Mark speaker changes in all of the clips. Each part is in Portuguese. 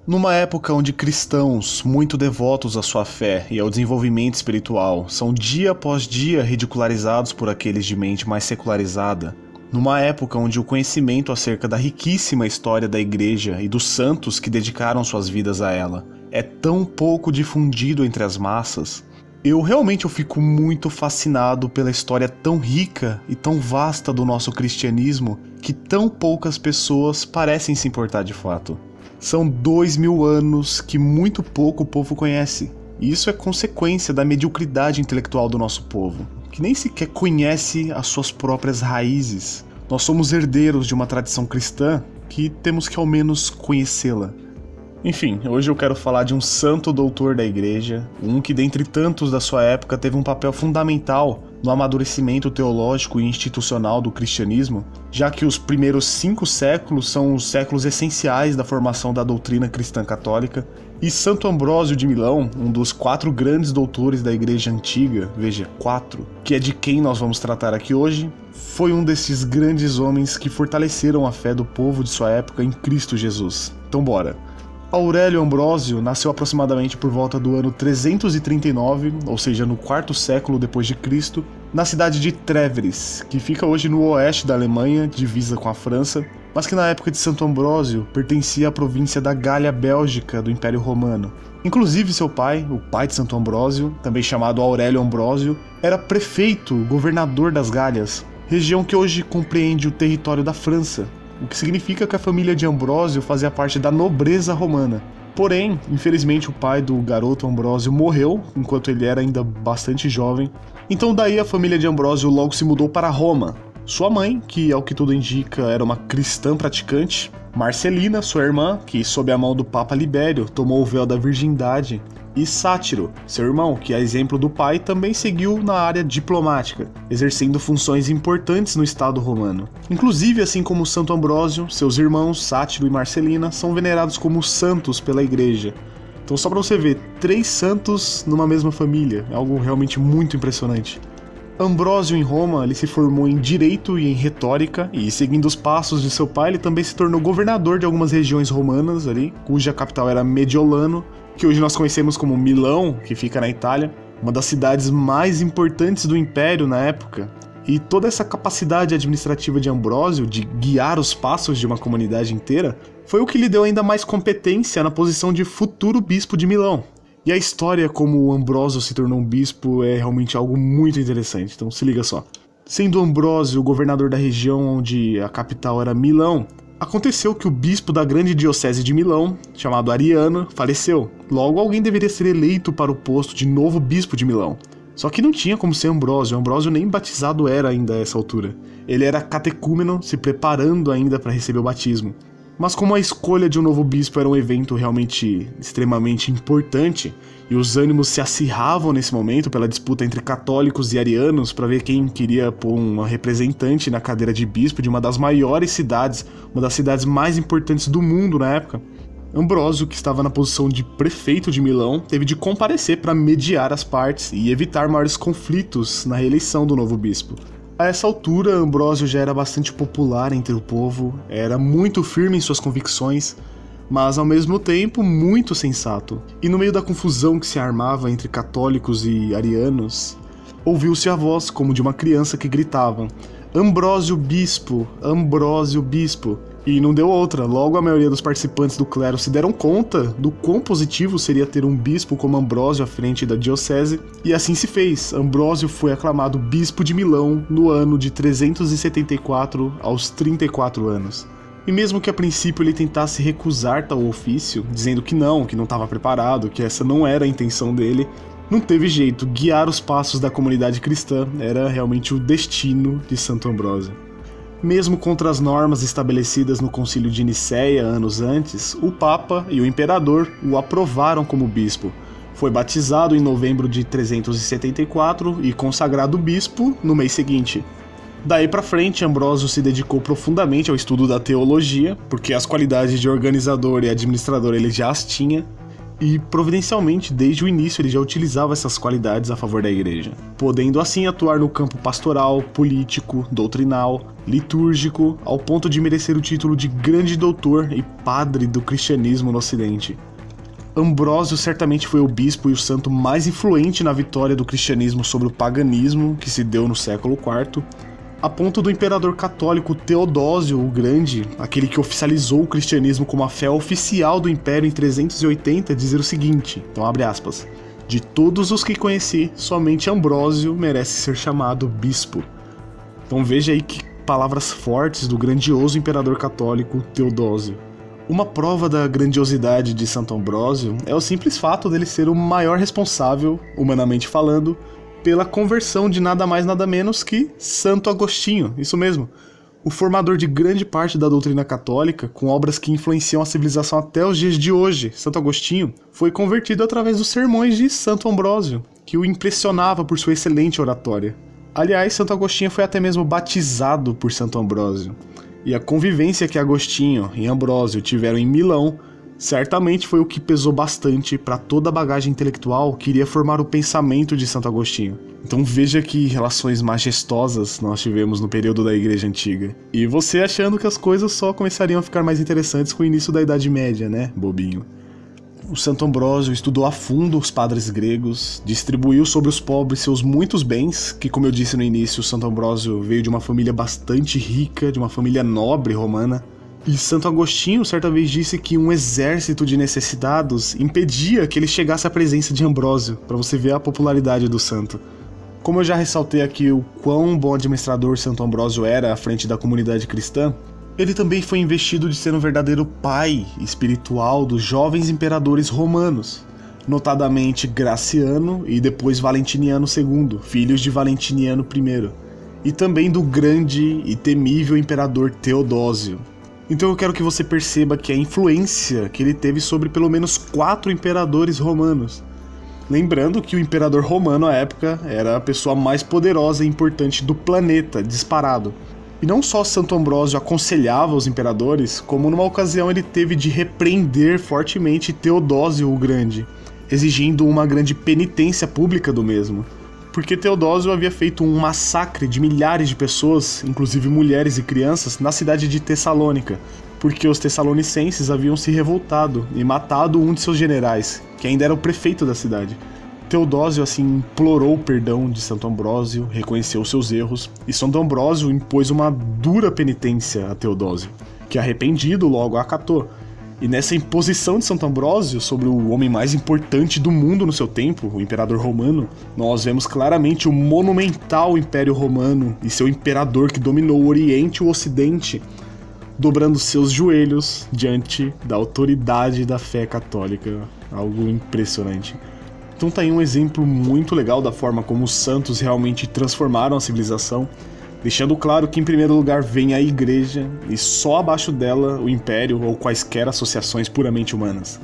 Speaker 1: Numa época onde cristãos, muito devotos à sua fé e ao desenvolvimento espiritual, são dia após dia ridicularizados por aqueles de mente mais secularizada, numa época onde o conhecimento acerca da riquíssima história da Igreja e dos santos que dedicaram suas vidas a ela é tão pouco difundido entre as massas, eu fico muito fascinado pela história tão rica e tão vasta do nosso cristianismo que tão poucas pessoas parecem se importar de fato. São 2000 anos que muito pouco o povo conhece, e isso é consequência da mediocridade intelectual do nosso povo, que nem sequer conhece as suas próprias raízes. Nós somos herdeiros de uma tradição cristã que temos que ao menos conhecê-la. Enfim, hoje eu quero falar de um santo doutor da igreja, um que dentre tantos da sua época teve um papel fundamental no amadurecimento teológico e institucional do cristianismo, já que os primeiros 5 séculos são os séculos essenciais da formação da doutrina cristã católica, e Santo Ambrósio de Milão, um dos 4 grandes doutores da igreja antiga, veja, 4, que é de quem nós vamos tratar aqui hoje, foi um desses grandes homens que fortaleceram a fé do povo de sua época em Cristo Jesus. Então bora! Aurélio Ambrósio nasceu aproximadamente por volta do ano 339, ou seja, no 4º século depois de Cristo, na cidade de Trèveris, que fica hoje no oeste da Alemanha, divisa com a França, mas que na época de Santo Ambrósio pertencia à província da Gália Bélgica do Império Romano. Inclusive seu pai, o pai de Santo Ambrósio, também chamado Aurélio Ambrósio, era prefeito, governador das Gálias, região que hoje compreende o território da França, o que significa que a família de Ambrósio fazia parte da nobreza romana. Porém, infelizmente o pai do garoto Ambrósio morreu, enquanto ele era ainda bastante jovem, então daí a família de Ambrósio logo se mudou para Roma. Sua mãe, que ao que tudo indica era uma cristã praticante, Marcelina, sua irmã, que sob a mão do Papa Libério tomou o véu da virgindade, e Sátiro, seu irmão, que a exemplo do pai também seguiu na área diplomática, exercendo funções importantes no Estado romano. Inclusive, assim como Santo Ambrósio, seus irmãos Sátiro e Marcelina são venerados como santos pela igreja. Então só para você ver, 3 santos numa mesma família, é algo realmente muito impressionante. Ambrósio em Roma, ele se formou em Direito e em Retórica, e seguindo os passos de seu pai, ele também se tornou governador de algumas regiões romanas ali, cuja capital era Mediolano, que hoje nós conhecemos como Milão, que fica na Itália, uma das cidades mais importantes do Império na época. E toda essa capacidade administrativa de Ambrósio de guiar os passos de uma comunidade inteira foi o que lhe deu ainda mais competência na posição de futuro bispo de Milão. E a história como Ambrósio se tornou um bispo é realmente algo muito interessante, então se liga só. Sendo Ambrósio o governador da região onde a capital era Milão, aconteceu que o bispo da grande diocese de Milão, chamado Ariano, faleceu. Logo, alguém deveria ser eleito para o posto de novo bispo de Milão. Só que não tinha como ser Ambrósio. Ambrósio nem batizado era ainda a essa altura. Ele era catecúmeno, se preparando ainda para receber o batismo. Mas como a escolha de um novo bispo era um evento realmente extremamente importante, e os ânimos se acirravam nesse momento pela disputa entre católicos e arianos para ver quem queria pôr uma representante na cadeira de bispo de uma das maiores cidades, uma das cidades mais importantes do mundo na época, Ambrósio, que estava na posição de prefeito de Milão, teve de comparecer para mediar as partes e evitar maiores conflitos na reeleição do novo bispo. A essa altura, Ambrósio já era bastante popular entre o povo, era muito firme em suas convicções, mas ao mesmo tempo muito sensato. E no meio da confusão que se armava entre católicos e arianos, ouviu-se a voz como de uma criança que gritava: "Ambrósio Bispo! Ambrósio Bispo!" E não deu outra, logo a maioria dos participantes do clero se deram conta do quão positivo seria ter um bispo como Ambrósio à frente da diocese, e assim se fez. Ambrósio foi aclamado bispo de Milão no ano de 374, aos 34 anos. E mesmo que a princípio ele tentasse recusar tal ofício, dizendo que não estava preparado, que essa não era a intenção dele, não teve jeito, guiar os passos da comunidade cristã era realmente o destino de Santo Ambrósio. Mesmo contra as normas estabelecidas no Concílio de Nicéia anos antes, o Papa e o Imperador o aprovaram como bispo. Foi batizado em novembro de 374 e consagrado bispo no mês seguinte. Daí pra frente, Ambrósio se dedicou profundamente ao estudo da teologia, porque as qualidades de organizador e administrador ele já as tinha, e providencialmente desde o início ele já utilizava essas qualidades a favor da igreja, podendo assim atuar no campo pastoral, político, doutrinal, litúrgico, ao ponto de merecer o título de grande doutor e padre do cristianismo no Ocidente. Ambrósio certamente foi o bispo e o santo mais influente na vitória do cristianismo sobre o paganismo que se deu no século IV, a ponto do imperador católico Teodósio o Grande, aquele que oficializou o cristianismo como a fé oficial do império em 380, dizer o seguinte, então abre aspas, de todos os que conheci, somente Ambrósio merece ser chamado bispo. Então veja aí que palavras fortes do grandioso imperador católico Teodósio. Uma prova da grandiosidade de Santo Ambrósio é o simples fato dele ser o maior responsável, humanamente falando, pela conversão de nada mais nada menos que Santo Agostinho, isso mesmo, o formador de grande parte da doutrina católica, com obras que influenciam a civilização até os dias de hoje. Santo Agostinho foi convertido através dos sermões de Santo Ambrósio, que o impressionava por sua excelente oratória. Aliás, Santo Agostinho foi até mesmo batizado por Santo Ambrósio, e a convivência que Agostinho e Ambrósio tiveram em Milão certamente foi o que pesou bastante para toda a bagagem intelectual que iria formar o pensamento de Santo Agostinho. Então veja que relações majestosas nós tivemos no período da Igreja Antiga. E você achando que as coisas só começariam a ficar mais interessantes com o início da Idade Média, né, bobinho? O Santo Ambrósio estudou a fundo os padres gregos, distribuiu sobre os pobres seus muitos bens, que como eu disse no início, o Santo Ambrósio veio de uma família bastante rica, de uma família nobre romana. E Santo Agostinho certa vez disse que um exército de necessitados impedia que ele chegasse à presença de Ambrósio, para você ver a popularidade do santo. Como eu já ressaltei aqui o quão bom administrador Santo Ambrósio era à frente da comunidade cristã, ele também foi investido de ser um verdadeiro pai espiritual dos jovens imperadores romanos, notadamente Graciano e depois Valentiniano II, filhos de Valentiniano I, e também do grande e temível imperador Teodósio. Então eu quero que você perceba que a influência que ele teve sobre pelo menos 4 imperadores romanos. Lembrando que o imperador romano à época era a pessoa mais poderosa e importante do planeta, disparado. E não só Santo Ambrósio aconselhava os imperadores, como numa ocasião ele teve de repreender fortemente Teodósio o Grande, exigindo uma grande penitência pública do mesmo. Porque Teodósio havia feito um massacre de milhares de pessoas, inclusive mulheres e crianças, na cidade de Tessalônica, porque os tessalonicenses haviam se revoltado e matado um de seus generais, que ainda era o prefeito da cidade. Teodósio assim implorou o perdão de Santo Ambrósio, reconheceu seus erros, e Santo Ambrósio impôs uma dura penitência a Teodósio, que arrependido logo a acatou. E nessa imposição de Santo Ambrósio sobre o homem mais importante do mundo no seu tempo, o imperador romano, nós vemos claramente o monumental Império Romano e seu imperador que dominou o Oriente e o Ocidente, dobrando seus joelhos diante da autoridade da fé católica. Algo impressionante. Então tá aí um exemplo muito legal da forma como os santos realmente transformaram a civilização, deixando claro que em primeiro lugar vem a igreja e só abaixo dela o império ou quaisquer associações puramente humanas.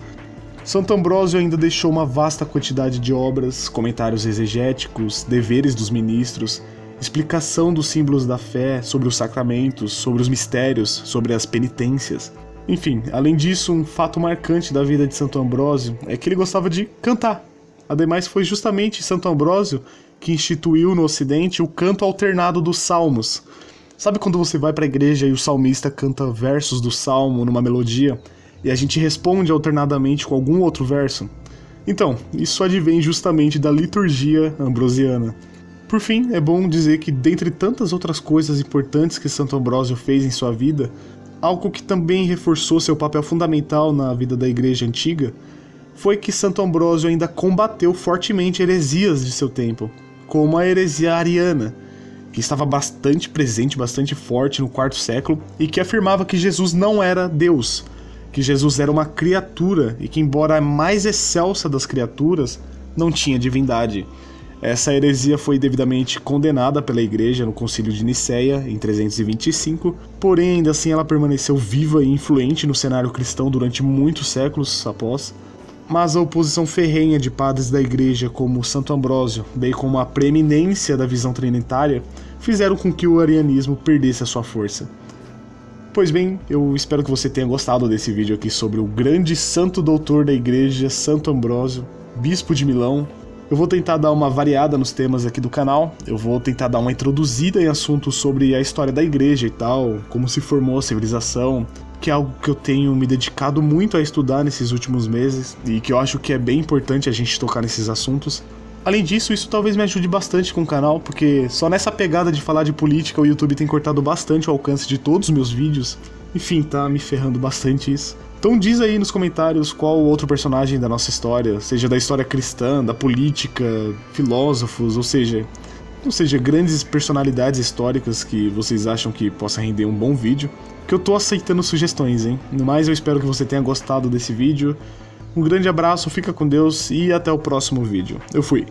Speaker 1: Santo Ambrósio ainda deixou uma vasta quantidade de obras, comentários exegéticos, deveres dos ministros, explicação dos símbolos da fé, sobre os sacramentos, sobre os mistérios, sobre as penitências. Enfim, além disso, um fato marcante da vida de Santo Ambrósio é que ele gostava de cantar. Ademais, foi justamente Santo Ambrósio que instituiu no Ocidente o canto alternado dos salmos. Sabe quando você vai para a igreja e o salmista canta versos do salmo numa melodia e a gente responde alternadamente com algum outro verso? Então, isso advém justamente da liturgia ambrosiana. Por fim, é bom dizer que dentre tantas outras coisas importantes que Santo Ambrósio fez em sua vida, algo que também reforçou seu papel fundamental na vida da igreja antiga foi que Santo Ambrósio ainda combateu fortemente heresias de seu tempo, como a heresia ariana, que estava bastante presente, bastante forte no quarto século, e que afirmava que Jesus não era Deus, que Jesus era uma criatura e que, embora a mais excelsa das criaturas, não tinha divindade. Essa heresia foi devidamente condenada pela Igreja no Concílio de Nicéia, em 325, porém ainda assim ela permaneceu viva e influente no cenário cristão durante muitos séculos após. Mas a oposição ferrenha de padres da igreja como Santo Ambrósio, bem como a preeminência da visão trinitária, fizeram com que o arianismo perdesse a sua força. Pois bem, eu espero que você tenha gostado desse vídeo aqui sobre o grande santo doutor da igreja, Santo Ambrósio, bispo de Milão. Eu vou tentar dar uma variada nos temas aqui do canal, eu vou tentar dar uma introduzida em assuntos sobre a história da igreja e tal, como se formou a civilização, que é algo que eu tenho me dedicado muito a estudar nesses últimos meses e que eu acho que é bem importante a gente tocar nesses assuntos. Além disso, isso talvez me ajude bastante com o canal, porque só nessa pegada de falar de política o YouTube tem cortado bastante o alcance de todos os meus vídeos. Enfim, tá me ferrando bastante isso. Então diz aí nos comentários qual outro personagem da nossa história, seja da história cristã, da política, filósofos, ou seja, grandes personalidades históricas que vocês acham que possa render um bom vídeo, que eu tô aceitando sugestões, hein? No mais, eu espero que você tenha gostado desse vídeo. Um grande abraço, fica com Deus e até o próximo vídeo. Eu fui!